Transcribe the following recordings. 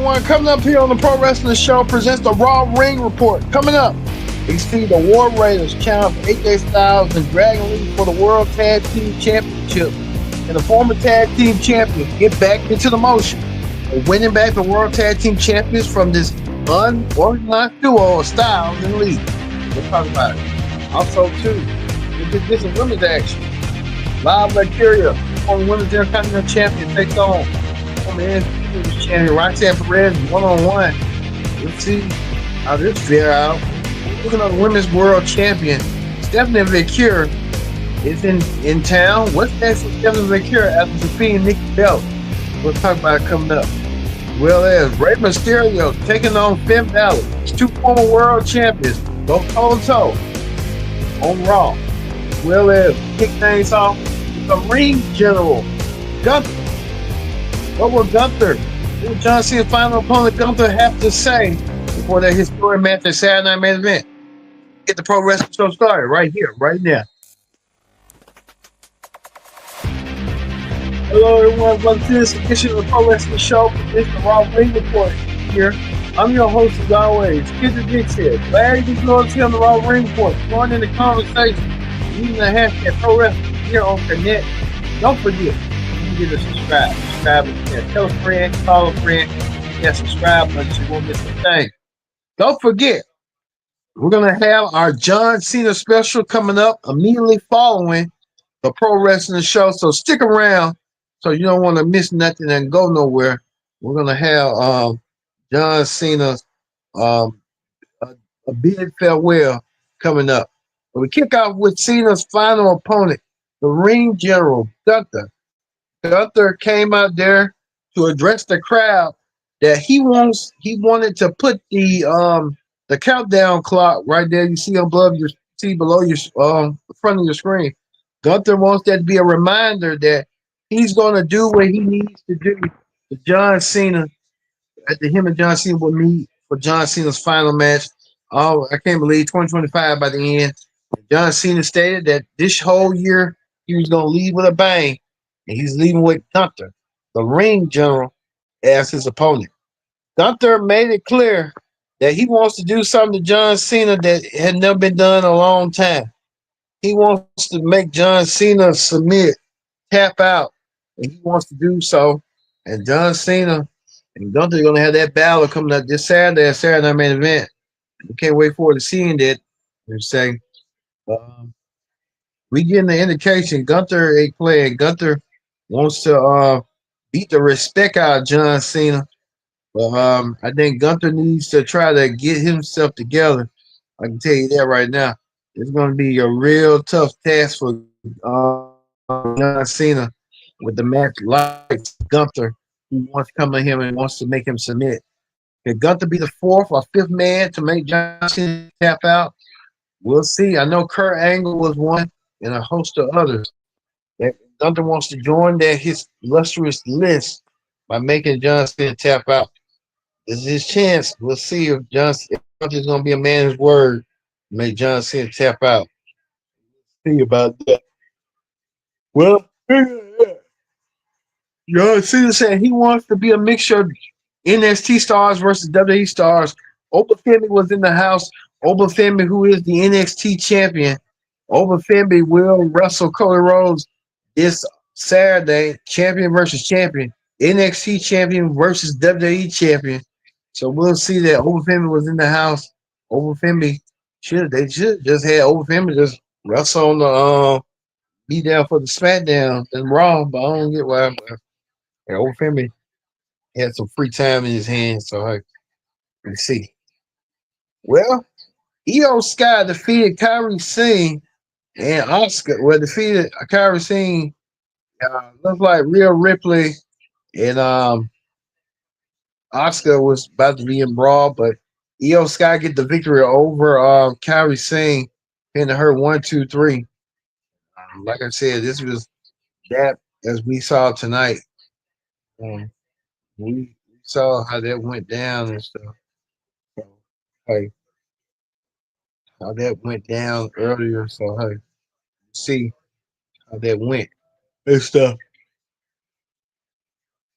everyone. Coming up here on the Pro Wrestling Show presents the Raw Ring Report. Coming up, we see the War Raiders challenge AJ Styles and Dragon Lee for the World Tag Team Championship. And the former Tag Team Champions get back into the motion of winning back the World Tag Team Champions from this unorganized duo of Styles and Lee. We'll talk about it. Also, too, this is women's action. Live Mercuria, former Women's Intercontinental Champion, takes on former champion Roxanne Perez one-on-one. Let's see how this fare out. Looking at the Women's World Champion, Stephanie Vicure is in town. What's next for Stephanie Vicure after defeating Nikki Bella? We'll talk about it coming up. Well, as Rey Mysterio taking on Finn Balor, two former world champions, go toe-to-toe on Raw. Well, as kick things off, the ring general, Gunther. What will Gunther, John Cena's final opponent, Gunther, have to say before that historic match at Saturday Night Main Event? Get the Pro Wrestling Show started right here, right now. Hello, everyone. Welcome to this edition of the Pro Wrestling Show. It's the Raw Ring Report here. I'm your host, as always, Kid the Dix here. Glad you joined us here on the Raw Ring Report. Join in the conversation using the hashtag Pro Wrestling here on Connect. Don't forget, you can get a subscribe. Subscribe and tell a friend, call a friend. Yeah, subscribe button so you won't miss a thing. Don't forget, we're going to have our John Cena special coming up immediately following the Pro Wrestling Show. So stick around so you don't want to miss nothing and go nowhere. We're going to have John Cena's a big farewell coming up. But we kick off with Cena's final opponent, the ring general, Gunther. Gunther came out there to address the crowd that he wanted to put the countdown clock right there. You see below your front of your screen. Gunther wants that to be a reminder that he's going to do what he needs to do to John Cena. After him and John Cena will meet for John Cena's final match. Oh, I can't believe 2025 by the end. John Cena stated that this whole year he was going to leave with a bang, and he's leaving with Gunther, the ring general, as his opponent. Gunther made it clear that he wants to do something to John Cena that had never been done in a long time. He wants to make John Cena submit, tap out, and he wants to do so. And John Cena and Gunther are going to have that battle coming up this Saturday at Saturday Night Main Event. We can't wait forward to seeing that. They're saying, we getting the indication Gunther ain't playing. Gunther wants to beat the respect out of John Cena. But I think Gunther needs to try to get himself together. I can tell you that right now. It's going to be a real tough task for John Cena with the match like Gunther, who wants to come at him and wants to make him submit. Can Gunther be the fourth or fifth man to make John Cena tap out? We'll see. I know Kurt Angle was one and a host of others. That Gunther wants to join his illustrious list by making John Cena tap out. This is his chance. We'll see if Gunther's going to be a man of his word. Make John Cena tap out. See about that. Well, John Cena said he wants to be a mixture of NXT stars versus WWE stars. Obafemi was in the house. Obafemi, who is the NXT champion. Obafemi will wrestle Cody Rhodes this Saturday. Champion versus champion. NXT champion versus WWE champion. So we'll see that Obafemi was in the house. Obafemi should just had Obafemi just wrestle on the be down for the SmackDown and Raw, but I don't get why. Obafemi had some free time in his hands, so let's see. Well, Io Sky defeated Kairi Singh and Oscar. Well, defeated Kairi Singh. Looks like Rhea Ripley and Oscar was about to be in Brawl, but Io Sky get the victory over Kairi Singh, pinning her 1, 2, 3. Like I said, this was that as we saw tonight. We saw how that went down and stuff. So, hey, how that went down earlier. So, hey, see how that went and stuff.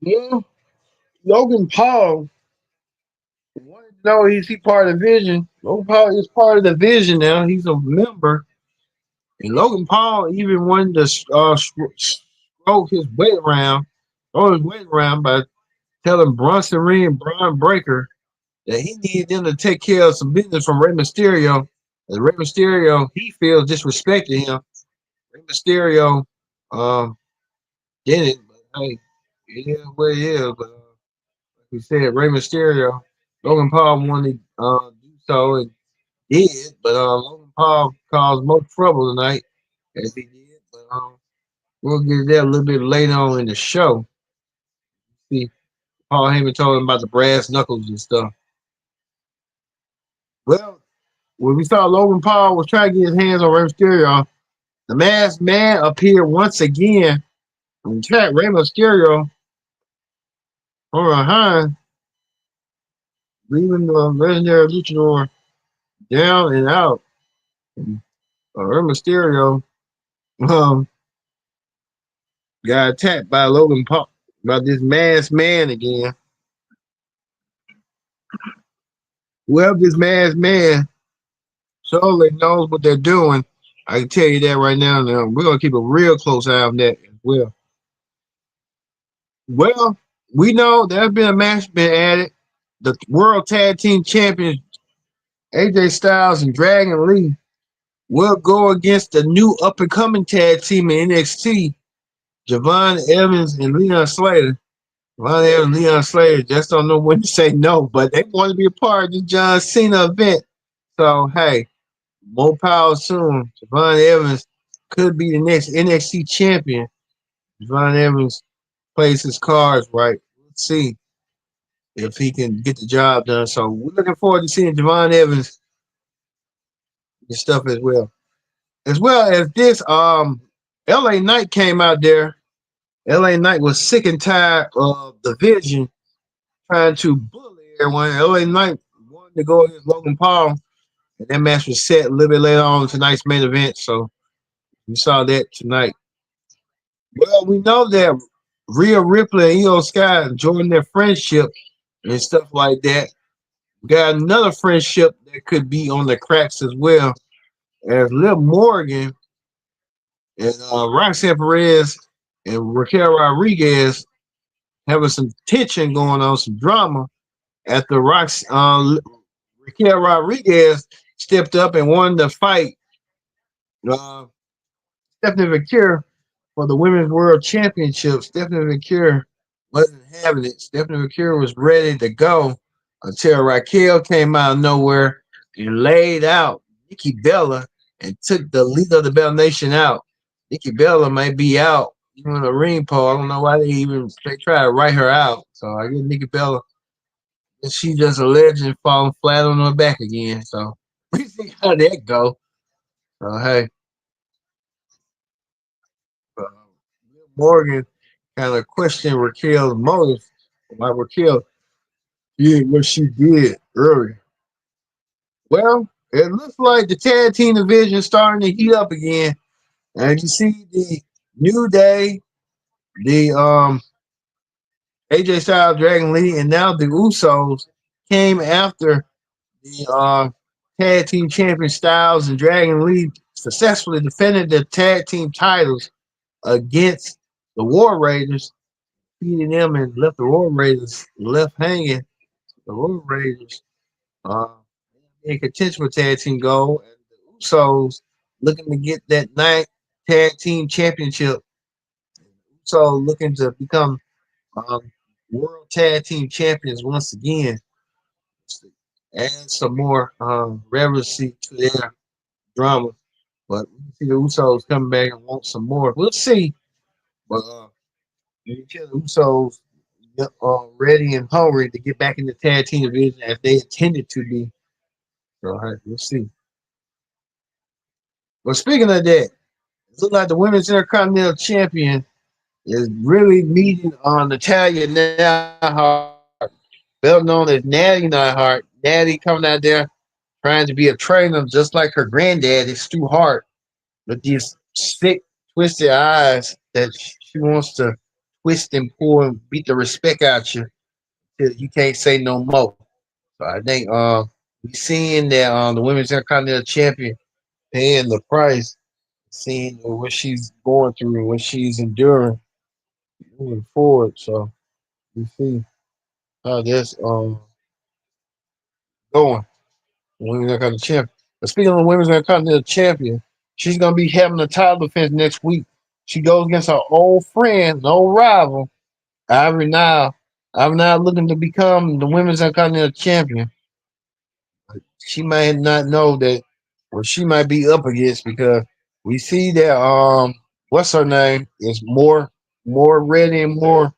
Yeah, Logan Paul No, he part of the Vision. Logan Paul is part of the Vision now. He's a member. And Logan Paul even wanted to stroke his weight around, throw his weight around by telling Bronson Reed and Braun Breaker that he needed them to take care of some business from Rey Mysterio. And Rey Mysterio, he feels disrespected him. Rey Mysterio did it, but hey, it is what it is. But like we said, Rey Mysterio, Logan Paul wanted to do so and did, but Logan Paul caused more trouble tonight as he did. But we'll get there a little bit later on in the show. See, Paul Heyman told him about the brass knuckles and stuff. Well, when we saw Logan Paul was trying to get his hands on Rey Mysterio, the masked man appeared once again and tracked Rey Mysterio from behind, leaving the legendary luchador down and out. And, Rey Mysterio um, got attacked by Logan Paul, by this masked man again. Whoever this masked man surely knows what they're doing. I can tell you that right now. Now we're gonna keep a real close eye on that as well. Well, we know there's been a match been added. The World Tag Team Champions AJ Styles and Dragon Lee will go against the new up and coming tag team in NXT, Javon Evans and Leon Slater. Javon Evans and Leon Slater just don't know when to say no, but they want to be a part of the John Cena event. So hey, more power soon. Javon Evans could be the next NXT champion. Javon Evans plays his cards right. Let's see if he can get the job done. So we're looking forward to seeing Javon Evans and stuff as well. As well as this, LA Knight came out there. LA Knight was sick and tired of the Vision trying to bully everyone. LA Knight wanted to go against Logan Paul, and that match was set a little bit later on in tonight's main event. So we saw that tonight. Well, we know that Rhea Ripley and Io Sky joined their friendship and stuff like that. We got another friendship that could be on the cracks as well, as Liv Morgan and Roxanne Perez and Raquel Rodriguez having some tension going on, some drama after Raquel Rodriguez stepped up and won the fight. Uh, Stephanie McCure for the Women's World Championship. Stephanie McCure wasn't having it. Stephanie McCure was ready to go until Raquel came out of nowhere and laid out Nikki Bella and took the leader of the Bell Nation out. Nikki Bella may be out even in the ring pole. I don't know why they try to write her out. So I guess Nikki Bella, she just a legend falling flat on her back again. So we see how that go. So hey, uh, Morgan kind of questioned Raquel's motive. Why Raquel did what she did earlier. Well, it looks like the tag team division starting to heat up again. And you see the New Day, the AJ Styles, Dragon Lee, and now the Usos came after the tag team champion Styles and Dragon Lee successfully defended their tag team titles against the War Raiders, beating them and left the War Raiders left hanging. The War Raiders in contention for tag team gold, and the Usos looking to get that ninth tag team championship. So looking to become um, world tag team champions once again. Add some more relevancy to their drama. But we can see the Usos coming back and want some more. We'll see. But you can tell the Usos ready and hungry to get back in the tag team division as they intended to be. So we'll see. But speaking of that, it looks like the women's intercontinental champion is really meeting on Natalia Neidhart, better known as Natty Neidhart. Natty coming out there trying to be a trainer just like her granddad is Stu Hart with these sick, twisted eyes that she wants to twist and pull and beat the respect out you till you can't say no more. So I think we seeing that the women's intercontinental champion paying the price, seeing what she's going through and what she's enduring moving forward. So we see how this going. Women's Intercontinental Champion. But speaking of the Women's Intercontinental Champion, she's gonna be having a title defense next week. She goes against her old friend, old rival, Ivory Nile. Ivory Nile looking to become the Women's Intercontinental Champion. She might not know that what she might be up against because we see that what's her name is more ready and more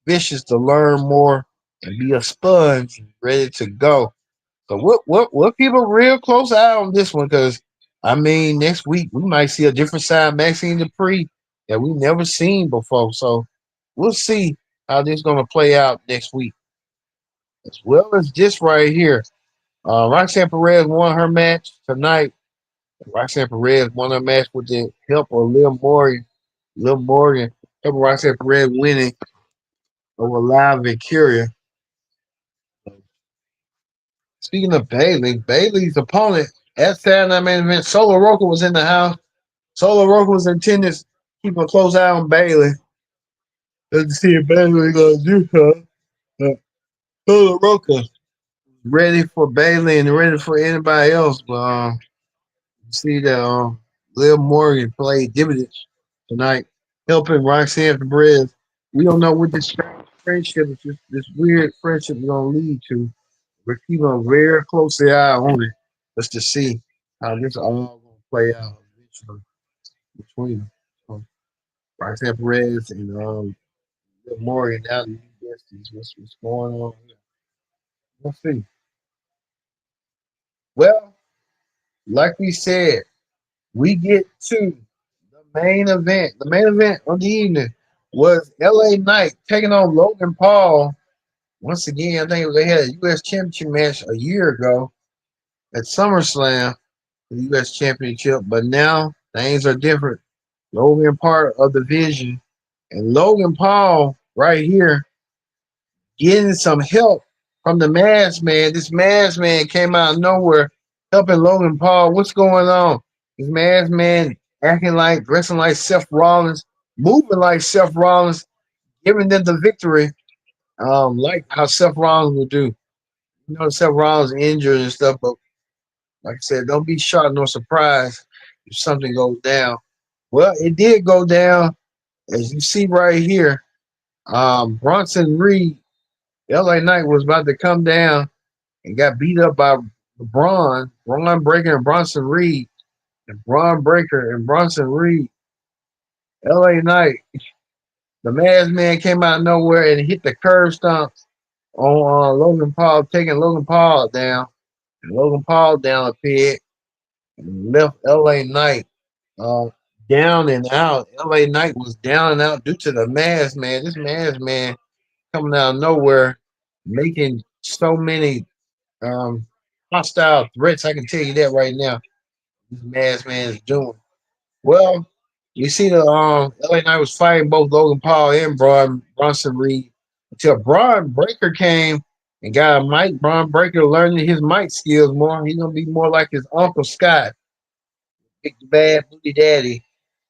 vicious to learn more and be a sponge ready to go. So what people real close eye on this one because I mean next week we might see a different side Maxine Dupree that we never seen before. So we'll see how this gonna play out next week. As well as this right here. Roxanne Perez won her match tonight. Roxanne Perez won her match with the help of Liv Morgan. Liv Morgan helped Roxanne Perez winning over Live Victoria. Speaking of Bailey, Bailey's opponent at Saturday Night Main Event, Solo Roca was in the house. Solo Roca was in attendance, keeping a close eye on Bailey. Let's see if Bailey gonna do something. Solo Roca ready for Bailey and ready for anybody else, but you see that Liv Morgan played dividends tonight, helping Roxanne Perez. We don't know what this friendship, this weird friendship, is gonna lead to. We're keeping a very close eye on it just to see how this all gonna play out eventually between them. So, Roxanne Perez and Liv Morgan now the new besties. What's going on here? Let's see. Well, like we said, we get to the main event. The main event of the evening was LA Knight taking on Logan Paul. Once again, I think they had a U.S. Championship match a year ago at SummerSlam, the U.S. Championship, but now things are different. Logan part of the vision, and Logan Paul right here getting some help from the masked man. This masked man came out of nowhere helping Logan Paul. What's going on? This masked man acting like, dressing like Seth Rollins, moving like Seth Rollins, giving them the victory, like how Seth Rollins would do. You know, Seth Rollins injured and stuff, but like I said, don't be shocked nor surprised if something goes down. Well, it did go down, as you see right here. Bronson Reed, LA Knight was about to come down and got beat up by Braun Breaker and Bronson Reed. And Braun Breaker and Bronson Reed, LA Knight, the masked man came out of nowhere and hit the curb stomp on Logan Paul, taking Logan Paul down. And Logan Paul down a peg and left LA Knight uh, down and out. LA Knight was down and out due to the masked man. This masked man coming out of nowhere, making so many um, hostile threats. I can tell you that right now. This masked man is doing. Well, you see the LA Knight was fighting both Logan Paul and Bronson Reed until Braun Breaker came and got a mic. Braun Breaker learning his mic skills more. He's gonna be more like his Uncle Scott, Big Bad Booty Daddy.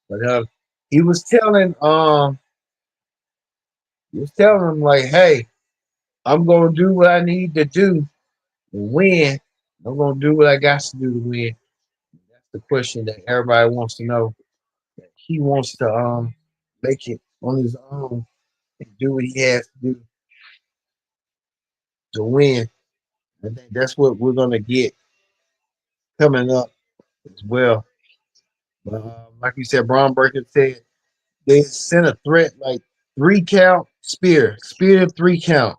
But he was telling him like, hey, I'm gonna do what I need to do to win. I'm gonna do what I got to do to win. That's the question that everybody wants to know. He wants to make it on his own and do what he has to do to win. I think that's what we're gonna get coming up as well. But like you said, Braun Breaker said they sent a threat like 3 count spear 3 count.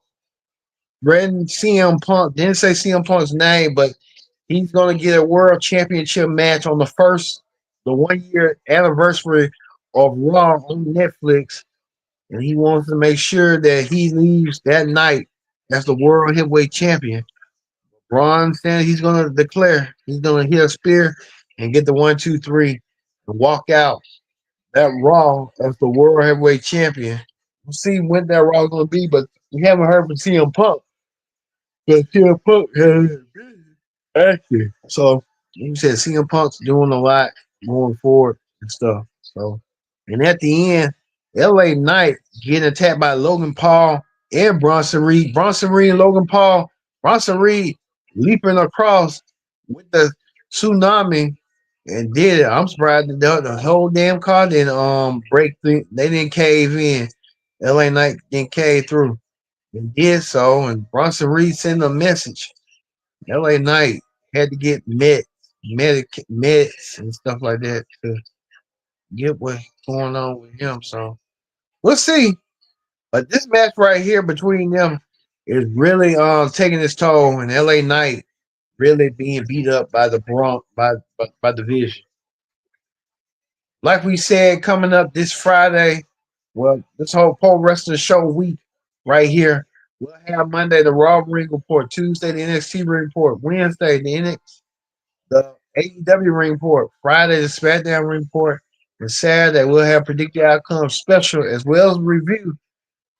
Threatened CM Punk, didn't say CM Punk's name, but he's gonna get a world championship match on the 1 year anniversary of Raw on Netflix, and he wants to make sure that he leaves that night as the world heavyweight champion. Braun said he's gonna declare, he's gonna hit a spear and get the 1, 2, 3 and walk out that Raw as the world heavyweight champion. We'll see when that Raw is gonna be, but we haven't heard from CM Punk. But CM Punk has acting. So you said CM Punk's doing a lot going forward and stuff. So and at the end, LA Knight getting attacked by Logan Paul and Bronson Reed. Bronson Reed and Logan Paul. Bronson Reed leaping across with the tsunami and did it. I'm surprised that the whole damn car didn't break through. They didn't cave in. LA Knight didn't cave through. And did so, and Bronson Reed sent a message. LA Knight had to get meds and stuff like that to get what's going on with him. So we'll see. But this match right here between them is really taking its toll, and LA Knight really being beat up by the by the Vision. Like we said, coming up this Friday, well, this whole Pro Wrestling Show week right here. We'll have Monday the Raw Ring Report, Tuesday the NXT Ring Report, Wednesday the AEW Ring Report, Friday the SmackDown Ring Report, and Saturday we'll have predicted outcome special as well as review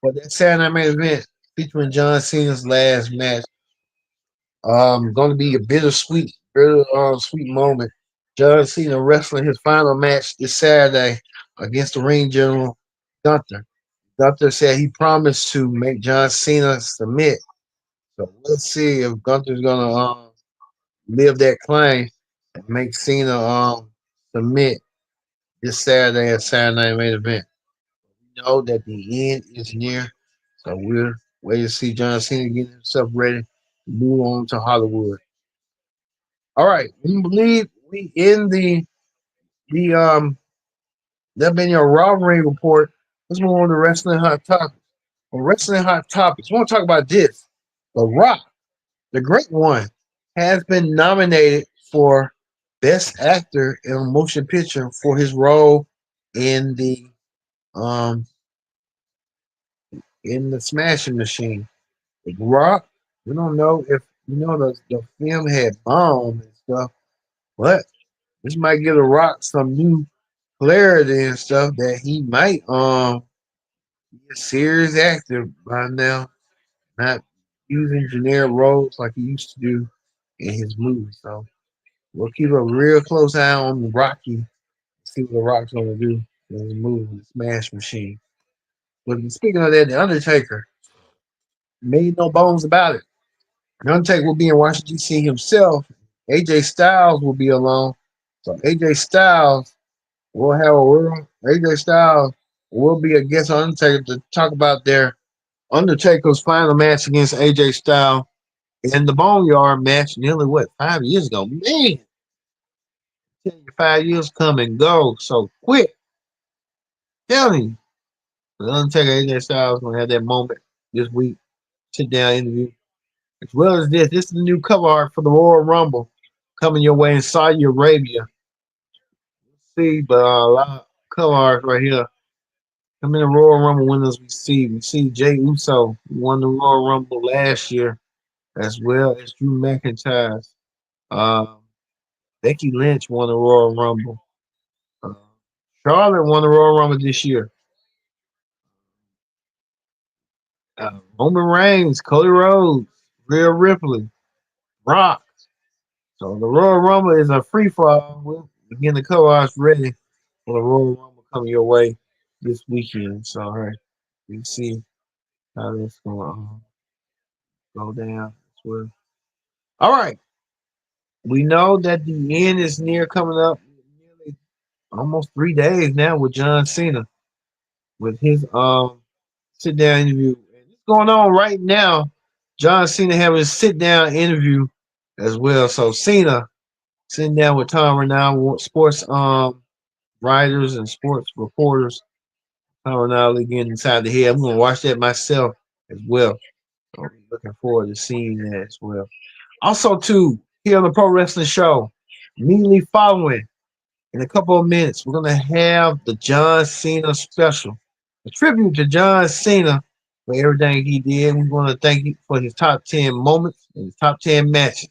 for that Saturday night main event featuring John Cena's last match. Going to be a sweet moment. John Cena wrestling his final match this Saturday against the ring general Gunther. Gunther said he promised to make John Cena submit. So we'll see if Gunther's gonna live that claim and make Cena submit this Saturday at Saturday Night Main Event. We know that the end is near, so we're waiting to see John Cena get himself ready to move on to Hollywood. All right, we believe we in the that been your Raw Ring report. Let's move on to wrestling hot topics. On wrestling hot topics, we want to talk about this. The Rock, the Great One, has been nominated for Best Actor in a Motion Picture for his role in um the Smashing Machine. The Rock, we don't know if the film had bombed and stuff, but this might give The Rock some new clarity and stuff that he might be a serious actor by now, not using generic roles like he used to do in his movies. So we'll keep a real close eye on Rocky, see what The Rock's gonna do in his movie, The Smash Machine. But speaking of that, The Undertaker made no bones about it. The Undertaker will be in Washington D.C. himself. AJ Styles will be along. So AJ Styles will have a world. AJ Styles will be a guest on Undertaker to talk about their Undertaker's final match against AJ Styles in the Boneyard match nearly 5 years ago. Man, 5 years come and go so quick. Telling you, the Undertaker AJ Styles gonna have that moment this week. Sit down interview. As well as this is the new cover art for the Royal Rumble coming your way in Saudi Arabia. See, but a lot of cover art right here. How many Royal Rumble winners we see? We see Jay Uso won the Royal Rumble last year, as well as Drew McIntyre. Um, Becky Lynch won the Royal Rumble. Uh, Charlotte won the Royal Rumble this year. Roman Reigns, Cody Rhodes, Rhea Ripley, Rock. So the Royal Rumble is a free for all. We're getting the co-ops ready for the Royal Rumble coming your way this weekend. So, all right, we see how that's going to go down as well. All right, we know that the end is near coming up, nearly almost 3 days now with John Cena with his sit down interview. And it's going on right now. John Cena having a sit down interview as well. So Cena sitting down with Tom Ronaldo, sports writers and sports reporters. Tom Ronaldo getting inside the head. I'm gonna watch that myself as well. So I'm looking forward to seeing that as well. Also, too, here on the Pro Wrestling Show, immediately following in a couple of minutes, we're gonna have the John Cena special, a tribute to John Cena for everything he did. We want to thank you for his top 10 moments and his top 10 matches.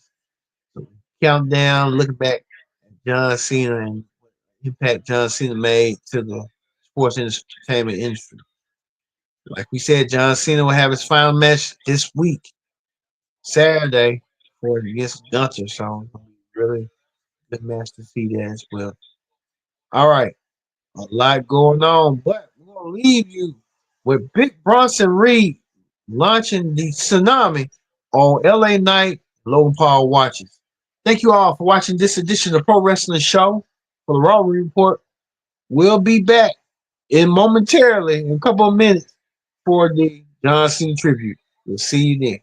So countdown, looking back at John Cena and impact John Cena made to the sports entertainment industry. Like we said, John Cena will have his final match this week Saturday for against Gunther. So it'll be really good match to see there as well. All right, a lot going on, but we're gonna leave you with Big Bronson Reed launching the Tsunami on LA Night. Logan Paul watches. Thank you all for watching this edition of Pro Wrestling Show for the Raw Report. We'll be back momentarily in a couple of minutes for the John Cena tribute. We'll see you then.